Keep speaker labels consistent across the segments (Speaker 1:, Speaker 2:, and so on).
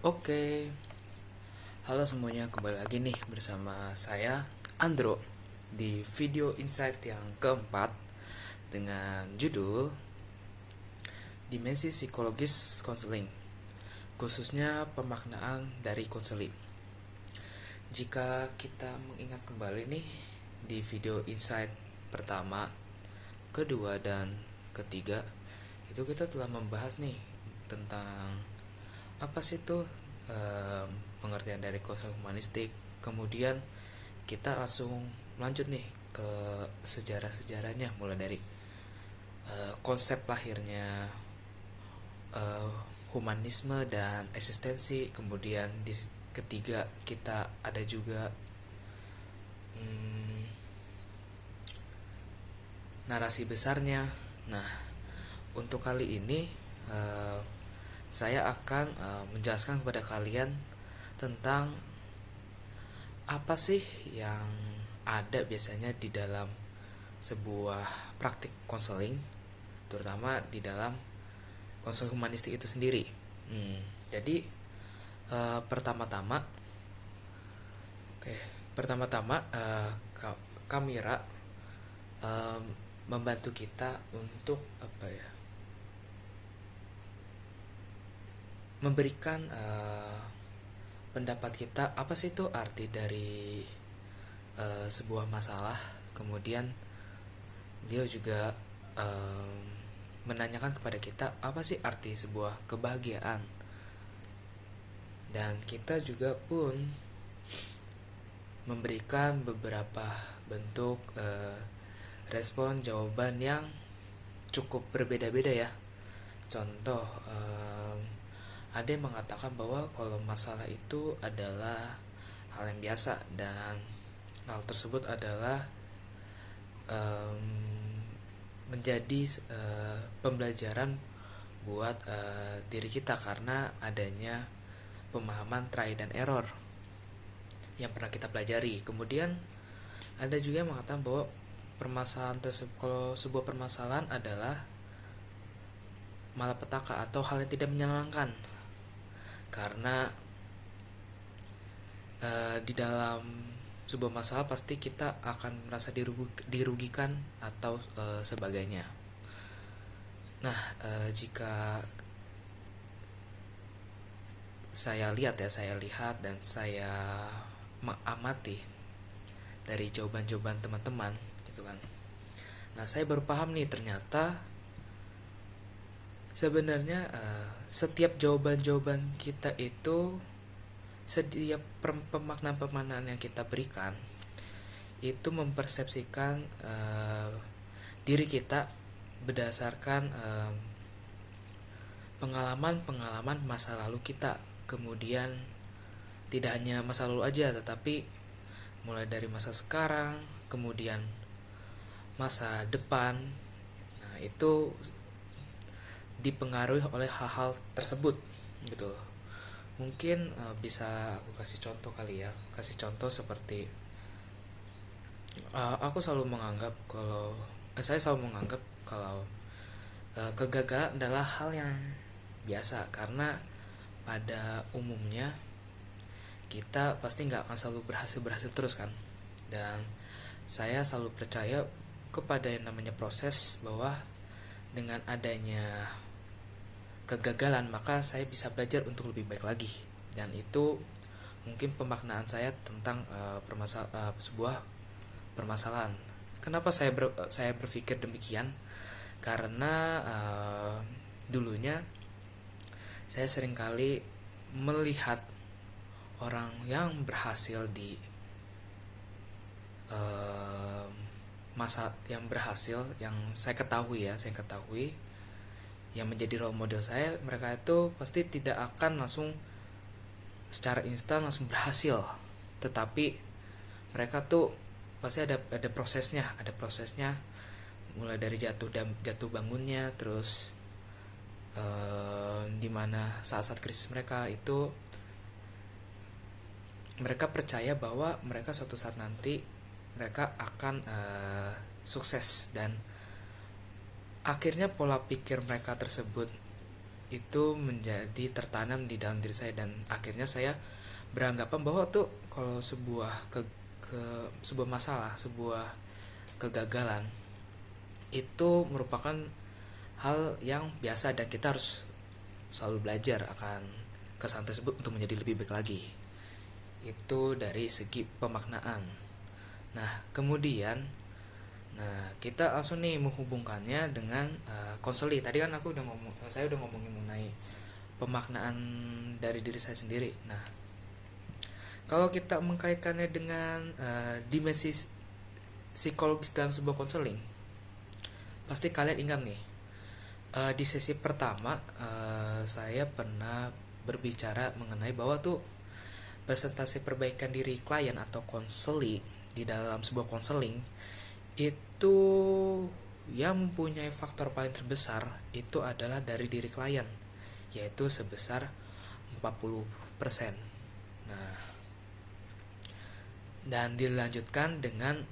Speaker 1: Oke, halo semuanya, kembali lagi nih bersama saya Andro di video insight yang keempat dengan judul Dimensi Psikologis Konseling, khususnya pemaknaan dari konseling. Jika kita mengingat kembali nih di video insight pertama, kedua, dan ketiga, itu kita telah membahas nih tentang apa sih tuh pengertian dari konseling humanistik. Kemudian kita langsung lanjut nih ke sejarah-sejarahnya, mulai dari konsep lahirnya uh, humanisme dan eksistensi. Kemudian di ketiga kita ada juga hmm, narasi besarnya. Nah, untuk kali ini uh, saya akan menjelaskan kepada kalian tentang apa sih yang ada biasanya di dalam sebuah praktik konseling, terutama di dalam konseling humanistik itu sendiri. Jadi pertama-tama, oke, pertama-tama Kamira eh, membantu kita untuk apa ya, memberikan pendapat kita apa sih itu arti dari sebuah masalah. Kemudian dia juga um, menanyakan kepada kita apa sih arti sebuah kebahagiaan, dan kita juga pun memberikan beberapa bentuk respon jawaban yang cukup berbeda-beda ya. Contoh, ada yang mengatakan bahwa kalau masalah itu adalah hal yang biasa, dan hal tersebut adalah menjadi pembelajaran buat diri kita karena adanya pemahaman try dan error yang pernah kita pelajari. Kemudian ada juga yang mengatakan bahwa permasalahan tersebut, kalau sebuah permasalahan adalah malapetaka atau hal yang tidak menyenangkan, karena di dalam sebuah masalah pasti kita akan merasa dirugikan atau sebagainya. Nah, jika saya lihat dan saya mengamati dari jawaban-jawaban teman-teman gitu kan. Nah, saya baru paham nih, ternyata sebenarnya setiap jawaban-jawaban kita itu, setiap pemaknaan-pemaknaan yang kita berikan itu mempersepsikan diri kita berdasarkan pengalaman-pengalaman masa lalu kita. Kemudian tidak hanya masa lalu aja, tetapi mulai dari masa sekarang, kemudian masa depan. Nah, itu dipengaruhi oleh hal-hal tersebut gitu. Mungkin bisa aku kasih contoh kali ya. Kasih contoh seperti aku selalu menganggap kalau saya selalu menganggap kalau kegagalan adalah hal yang biasa, karena pada umumnya kita pasti nggak akan selalu berhasil terus kan. Dan saya selalu percaya kepada yang namanya proses, bahwa dengan adanya kegagalan maka saya bisa belajar untuk lebih baik lagi. Dan itu mungkin pemaknaan saya tentang sebuah permasalahan. Kenapa saya berpikir demikian? Karena dulunya saya seringkali melihat orang yang berhasil di masa yang berhasil, yang saya ketahui yang menjadi role model saya. Mereka itu pasti tidak akan langsung secara instan langsung berhasil, tetapi mereka tuh pasti ada prosesnya, mulai dari jatuh bangunnya, terus dimana saat-saat krisis mereka itu mereka percaya bahwa mereka suatu saat nanti mereka akan sukses, dan akhirnya pola pikir mereka tersebut itu menjadi tertanam di dalam diri saya, dan akhirnya saya beranggapan bahwa tuh kalau sebuah masalah, sebuah kegagalan itu merupakan hal yang biasa, dan kita harus selalu belajar akan kesalahan tersebut untuk menjadi lebih baik lagi. Itu dari segi pemaknaan. Nah, kemudian kita langsung nih menghubungkannya dengan konseli. Tadi kan saya udah ngomongin mengenai pemaknaan dari diri saya sendiri. Nah, kalau kita mengkaitkannya dengan dimensi psikologis dalam sebuah konseling, pasti kalian ingat nih, di sesi pertama saya pernah berbicara mengenai bahwa tuh presentasi perbaikan diri klien atau konseli di dalam sebuah konseling itu yang mempunyai faktor paling terbesar itu adalah dari diri klien, yaitu sebesar 40%. Nah, dan dilanjutkan dengan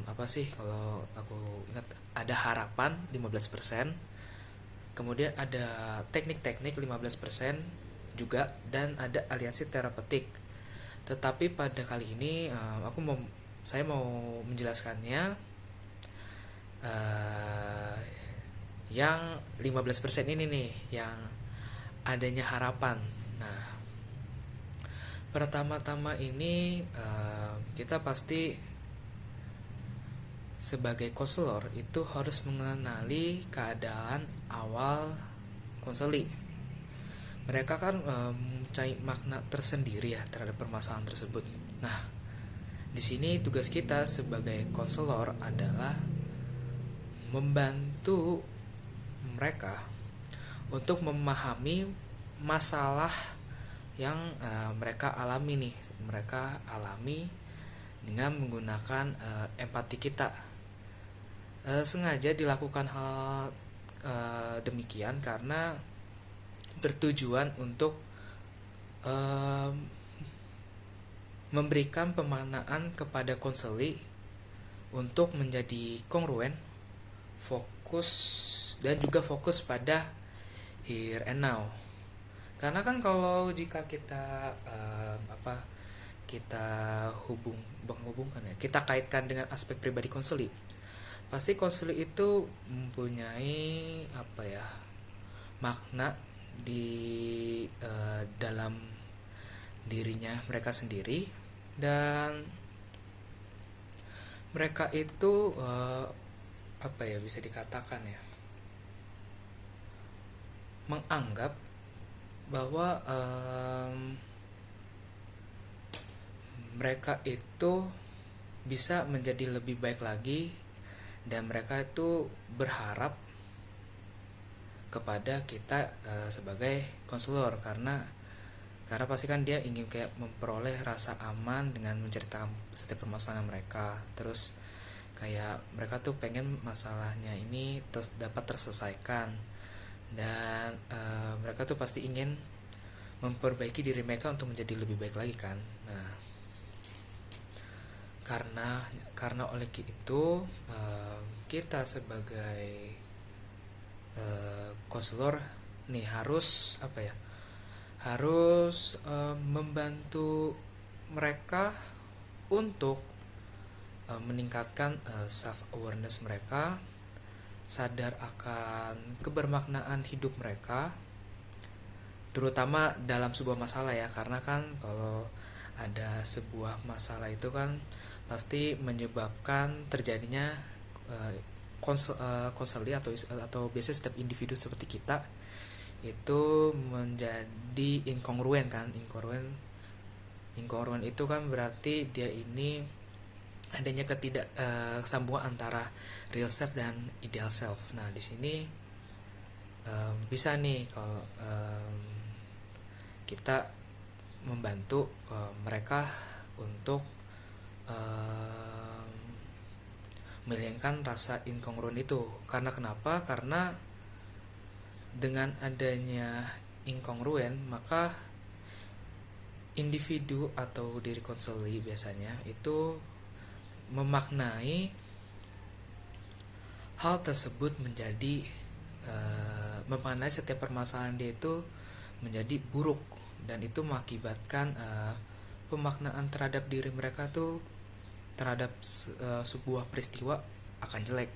Speaker 1: apa sih, kalau aku ingat ada harapan 15%, kemudian ada teknik-teknik 15% juga, dan ada aliansi terapeutik. Tetapi pada kali ini saya mau menjelaskannya yang 15% ini nih, yang adanya harapan. Nah, pertama-tama ini kita pasti sebagai konselor itu harus mengenali keadaan awal konseli. Mereka kan mencari makna tersendiri ya terhadap permasalahan tersebut. Nah, di sini tugas kita sebagai konselor adalah membantu mereka untuk memahami masalah yang mereka alami dengan menggunakan empati kita. Sengaja dilakukan hal demikian karena bertujuan untuk memberikan pemaknaan kepada konseli untuk menjadi kongruen, fokus, dan juga fokus pada here and now. Karena kan kalau jika kita menghubungkan ya, kita kaitkan dengan aspek pribadi konseli, pasti konseli itu mempunyai makna di dalam dirinya mereka sendiri, dan mereka itu bisa dikatakan ya, menganggap bahwa mereka itu bisa menjadi lebih baik lagi, dan mereka itu berharap kepada kita sebagai konselor, karena pasti kan dia ingin kayak memperoleh rasa aman dengan menceritakan setiap permasalahan mereka. Terus kayak mereka tuh pengen masalahnya ini dapat terselesaikan, dan mereka tuh pasti ingin memperbaiki diri mereka untuk menjadi lebih baik lagi kan. Nah, karena oleh itu kita sebagai konselor nih harus membantu mereka untuk meningkatkan self awareness mereka, sadar akan kebermaknaan hidup mereka, terutama dalam sebuah masalah ya, karena kan kalau ada sebuah masalah itu kan pasti menyebabkan terjadinya konseli atau biasanya setiap individu seperti kita itu menjadi inkongruen kan. Inkongruen itu kan berarti dia ini adanya sambungan antara real self dan ideal self. Nah, di sini bisa nih kalau kita membantu mereka untuk menghilangkan rasa inkongruen itu. Karena kenapa? Karena dengan adanya inkongruen, maka individu atau diri konseli biasanya itu memaknai hal tersebut menjadi memandang setiap permasalahan dia itu menjadi buruk, dan itu mengakibatkan pemaknaan terhadap diri mereka tuh terhadap sebuah peristiwa akan jelek.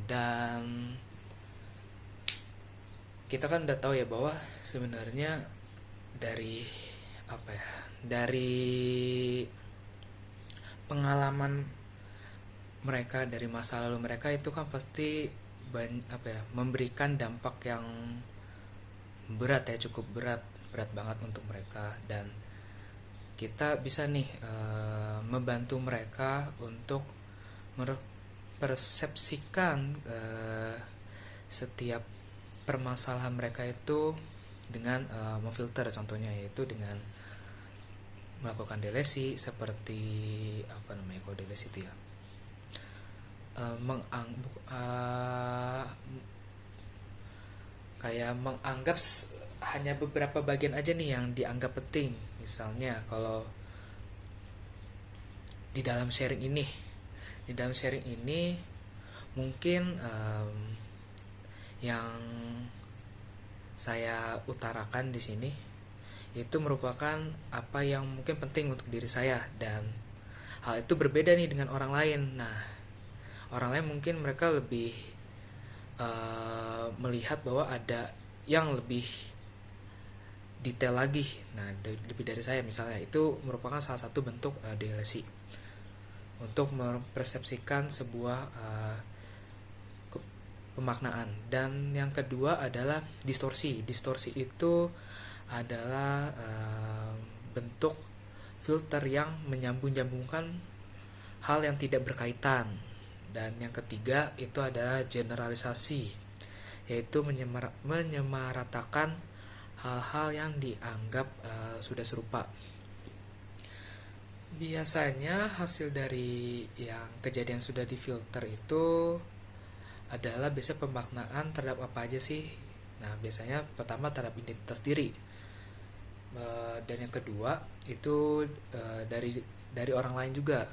Speaker 1: Dan kita kan udah tahu ya bahwa sebenarnya dari apa ya, dari pengalaman mereka, dari masa lalu mereka itu kan pasti memberikan dampak yang berat ya, cukup berat banget untuk mereka. Dan kita bisa nih membantu mereka untuk mempersepsikan setiap permasalahan mereka itu dengan memfilter, contohnya yaitu dengan melakukan delesi. Seperti apa namanya kalau delesi itu ya, kayak menganggap hanya beberapa bagian aja nih yang dianggap penting. Misalnya kalau di dalam sharing ini mungkin yang saya utarakan di sini itu merupakan apa yang mungkin penting untuk diri saya, dan hal itu berbeda nih dengan orang lain. Nah, orang lain mungkin mereka lebih melihat bahwa ada yang lebih detail lagi. Nah, lebih dari saya misalnya, itu merupakan salah satu bentuk delesi untuk mempersepsikan sebuah pemaknaan. Dan yang kedua adalah distorsi. Distorsi itu adalah bentuk filter yang menyambung-nyambungkan hal yang tidak berkaitan. Dan yang ketiga itu adalah generalisasi, yaitu menyamaratakan hal-hal yang dianggap sudah serupa. Biasanya hasil dari yang kejadian sudah difilter itu adalah biasanya pemaknaan terhadap apa aja sih. Nah, biasanya pertama terhadap identitas diri, dan yang kedua itu dari orang lain juga.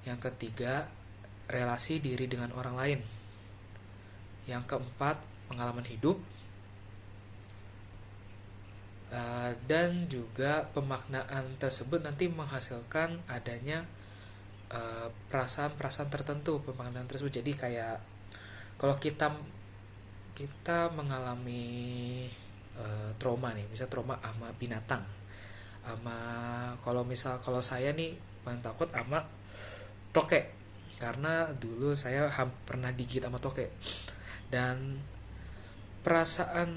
Speaker 1: Yang ketiga, relasi diri dengan orang lain. Yang keempat, pengalaman hidup. Dan juga pemaknaan tersebut nanti menghasilkan adanya perasaan-perasaan tertentu pemaknaan tersebut. Jadi kayak kalau kita mengalami trauma nih, misalnya trauma sama binatang, kalau saya nih paling takut sama tokek, karena dulu saya pernah digigit sama tokek. Dan perasaan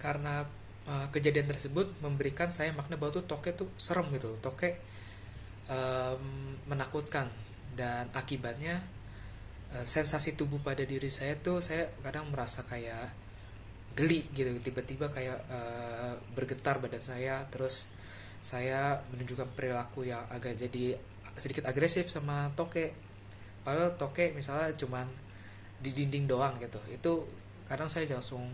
Speaker 1: karena kejadian tersebut memberikan saya makna bahwa tuh tokek tuh serem gitu, tokek menakutkan. Dan akibatnya sensasi tubuh pada diri saya tuh, saya kadang merasa kayak geli gitu, tiba-tiba kayak bergetar badan saya. Terus saya menunjukkan perilaku yang agak jadi sedikit agresif sama tokek, padahal tokek misalnya cuman di dinding doang gitu. Itu kadang saya langsung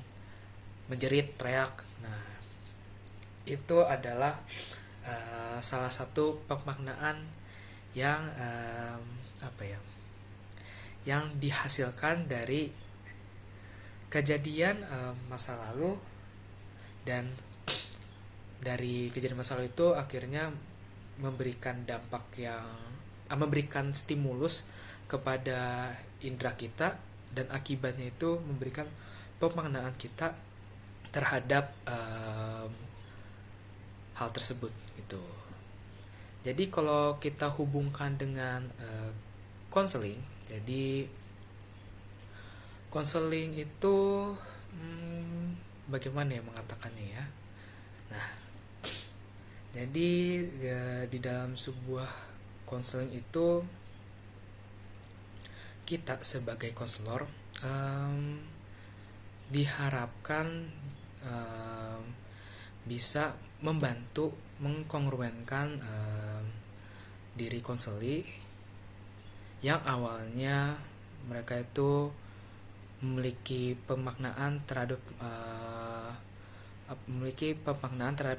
Speaker 1: menjerit, teriak. Nah, itu adalah salah satu pemaknaan yang yang dihasilkan dari kejadian masa lalu. Dan dari kejadian masa lalu itu akhirnya memberikan dampak yang memberikan stimulus kepada indera kita, dan akibatnya itu memberikan pemaknaan kita terhadap hal tersebut gitu. Jadi kalau kita hubungkan dengan konseling, jadi konseling itu bagaimana ya mengatakannya ya. Nah, jadi di dalam sebuah konseling itu kita sebagai konselor diharapkan bisa membantu mengkongruenkan diri konseli yang awalnya mereka itu memiliki pemaknaan terhadap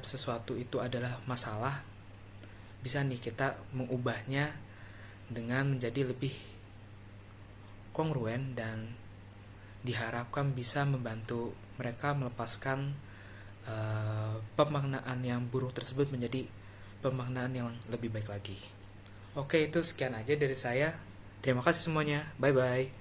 Speaker 1: sesuatu itu adalah masalah. Bisa nih kita mengubahnya dengan menjadi lebih kongruen dan diharapkan bisa membantu mereka melepaskan pemaknaan yang buruk tersebut menjadi pemaknaan yang lebih baik lagi. Oke, itu sekian aja dari saya. Terima kasih semuanya. Bye bye.